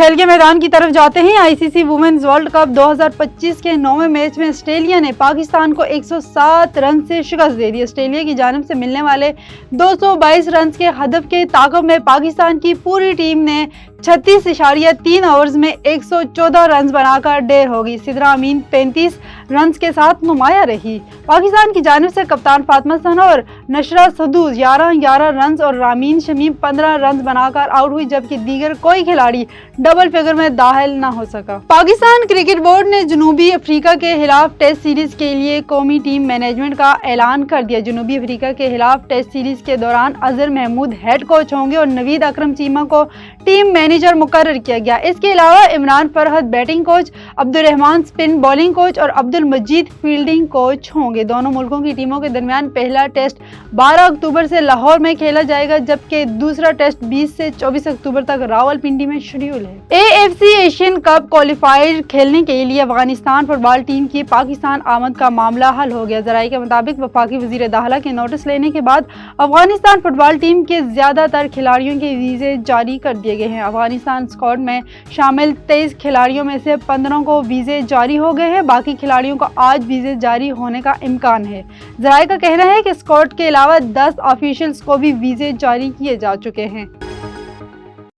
खेल के मैदान की तरफ जाते हैं। आईसीसी वुमेन्स वर्ल्ड कप 2025 के 9वें मैच में ऑस्ट्रेलिया ने पाकिस्तान को 107 रन से शिकस्त दे दी। ऑस्ट्रेलिया की जानिब से मिलने वाले 222 रन के हदफ के ताक़ब में पाकिस्तान की पूरी टीम ने 36.3 ओवर्स में 114 रन बनाकर ढेर हो गई। सिद्रा अमीन 35 रन के साथ नुमाया रही। पाकिस्तान की जानिब से कप्तान फातिमा सना और नशरा सदूस 11 रन और रामीन शमीम 15 रन बनाकर आउट हुई, जबकि दीगर कोई खिलाड़ी डबल फिगर में दाखिल न हो सका। पाकिस्तान क्रिकेट बोर्ड ने जनूबी अफ्रीका के खिलाफ टेस्ट सीरीज के लिए कौमी टीम मैनेजमेंट का ऐलान कर दिया। जनूबी अफ्रीका के खिलाफ टेस्ट सीरीज के दौरान अजहर महमूद हेड कोच होंगे और नवीद अकरम चीमा को टीम मैनेजर मुकर्रर किया गया। इसके अलावा Imran Farhad batting coach, Abdul Rahman spin bowling coach और अब्दुल मजीद फील्डिंग कोच होंगे। दोनों मुल्कों की टीमों के दरमियान पहला टेस्ट 12 अक्टूबर से लाहौर में खेला जाएगा, जबकि दूसरा टेस्ट 20 से 24 अक्टूबर तक रावलपिंडी में शेड्यूल है। AFC एशियन कप क्वालिफायर खेलने के लिए अफगानिस्तान फुटबॉल टीम की पाकिस्तान आमद का मामला हल हो गया। जराये के मुताबिक वफाकी वजीर दाखिला के नोटिस लेने के बाद अफगानिस्तान फुटबॉल टीम के ज्यादातर खिलाड़ियों के वीजे जारी कर दिए गए हैं। अफगानिस्तान स्क्वाड में शामिल 23 खिलाड़ियों में से 15 को वीजे जारी हो गए हैं। बाकी खिलाड़ियों को आज वीजे जारी होने का इम्कान है। जराये का कहना है कि स्क्वाड के अलावा 10 ऑफिशियल्स को भी वीजे जारी किए जा चुके हैं।